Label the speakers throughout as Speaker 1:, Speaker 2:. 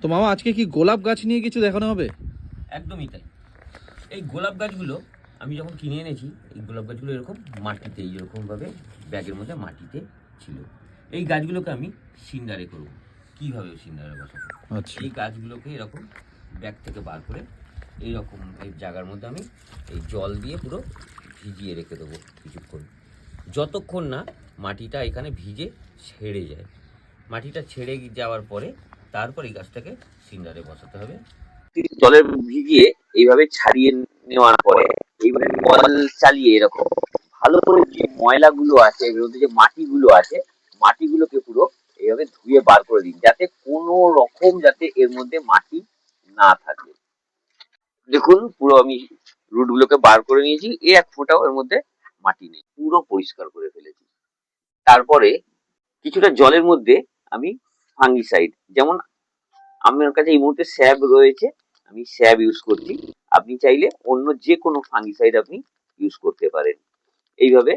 Speaker 1: তো মামা আজকে কি গোলাপ গাছ নিয়ে কিছু দেখানো হবে?
Speaker 2: একদমই তাই। এই গোলাপ গাছগুলো আমি যখন কিনে এনেছি, এই গোলাপ গাছগুলো এরকম মাটিতে এইরকমভাবে ব্যাগের মধ্যে মাটিতে ছিল। এই গাছগুলোকে আমি সিন্ডারে করব। কীভাবে সিন্ডারে বসাবো?
Speaker 1: আচ্ছা,
Speaker 2: এই গাছগুলোকে এরকম ব্যাগ থেকে বার করে এইরকম এই জায়গার মধ্যে আমি এই জল দিয়ে পুরো ভিজিয়ে রেখে দেবো কিছুক্ষণ, যতক্ষণ না মাটিটা এখানে ভিজে ছেড়ে যায়। মাটিটা ছেড়ে যাওয়ার পরে তারপর এই গাছটাকে সিন্ডারে বসাতে হবে। জলে ভিজিয়ে এইভাবে ছাড়িয়ে নেওয়ার পরে এইভাবে কল চালিয়ে এরকম ভালো করে যে ময়লাগুলো আছে, এর মধ্যে যে মাটিগুলো আছে, মাটিগুলোকে পুরো এইভাবে ধুয়ে বার করে দিন, যাতে কোনো রকম যাতে এর মধ্যে মাটি না থাকে। দেখুন পুরো আমি রুটগুলোকে বার করে নিয়েছি, এক ফোঁটাও এর মধ্যে মাটি নেই, পুরো পরিষ্কার করে ফেলেছি। তারপরে কিছুটা জলের মধ্যে আমি ফাঙ্গিসাইড, যেমন আমার কাছে এই মুহূর্তে স্যাব রয়েছে, আমি স্যাব ইউজ করছি। আপনি চাইলে অন্য যে কোনো ফাঙ্গিসাইড আপনি ইউজ করতে পারেন। এইভাবে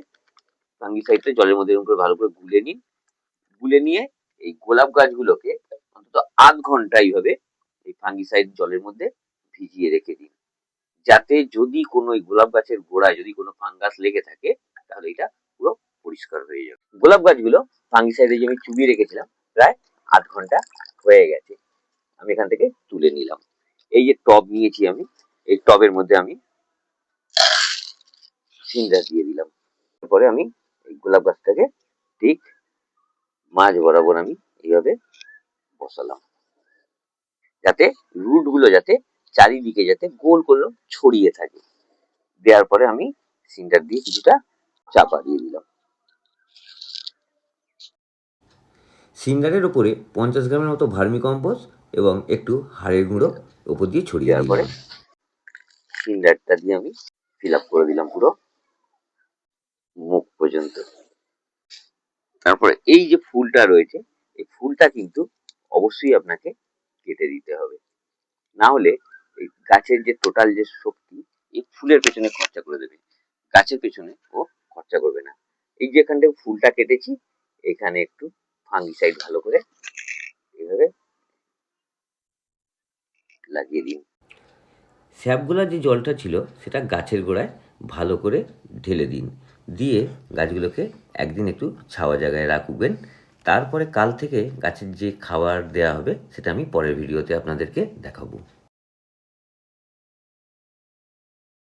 Speaker 2: ফাঙ্গিসাইডটা জলের মধ্যে এরকম করে ভালো করে গুলে নিন। গুলে নিয়ে এই গোলাপ গাছগুলোকে অন্তত আধ ঘন্টা এইভাবে এই ফাঙ্গিসাইড জলের মধ্যে ভিজিয়ে রেখে দিন, যাতে যদি কোনো এই গোলাপ গাছের গোড়ায় যদি কোনো ফাঙ্গাস লেগে থাকে তাহলে এটা পুরো পরিষ্কার হয়ে যাবে। গোলাপ গাছগুলো ফাঙ্গিসাইডে যে আমি চুবিয়ে রেখেছিলাম প্রায় আধ ঘন্টা হয়ে গেছে, আমি এখান থেকে তুলে নিলাম। এই যে টব নিয়েছি আমি, এই টবের মধ্যে আমি সিন্ডার দিয়ে দিলাম। তারপরে আমি এই গোলাপ গাছটাকে ঠিক মাঝ বরাবর আমি এইভাবে বসালাম, যাতে রুট গুলো যাতে চারিদিকে যাতে গোল করে ছড়িয়ে থাকে। দেওয়ার পরে আমি সিন্ডার দিয়ে কিছুটা চাপা দিয়ে দিলাম। সিন্ডারের উপরে 50 গ্রামের মতো ভার্মি কম্পোস্ট এবং একটু হাড়ের গুঁড়ো উপর দিয়ে ছড়িয়ে দেওয়ার পরে সিন্ডারটা দিয়ে আমি ফিল আপ করে দিলাম পুরো মুখ পর্যন্ত। তারপরে এই যে ফুলটা রয়েছে, এই ফুলটা কিন্তু অবশ্যই আপনাকে কেটে দিতে হবে, না হলে এই গাছের যে টোটাল যে শক্তি এই ফুলের পেছনে খরচা করে দেবে, গাছের পেছনে ও খরচা করবে না। এই যে এখান থেকে ফুলটা কেটেছি, এখানে একটু ফাঙ্গিসাইড ভালো করে এইভাবে লাগিয়ে দিন। স্যাপগুলোর যে জলটা ছিল সেটা গাছের গোড়ায় ভালো করে ঢেলে দিন, দিয়ে গাছগুলোকে একদিন একটু ছাওয়া জায়গায় রাখবেন। তারপরে কাল থেকে গাছের যে খাবার দেওয়া হবে সেটা আমি পরের ভিডিওতে আপনাদেরকে দেখাবো।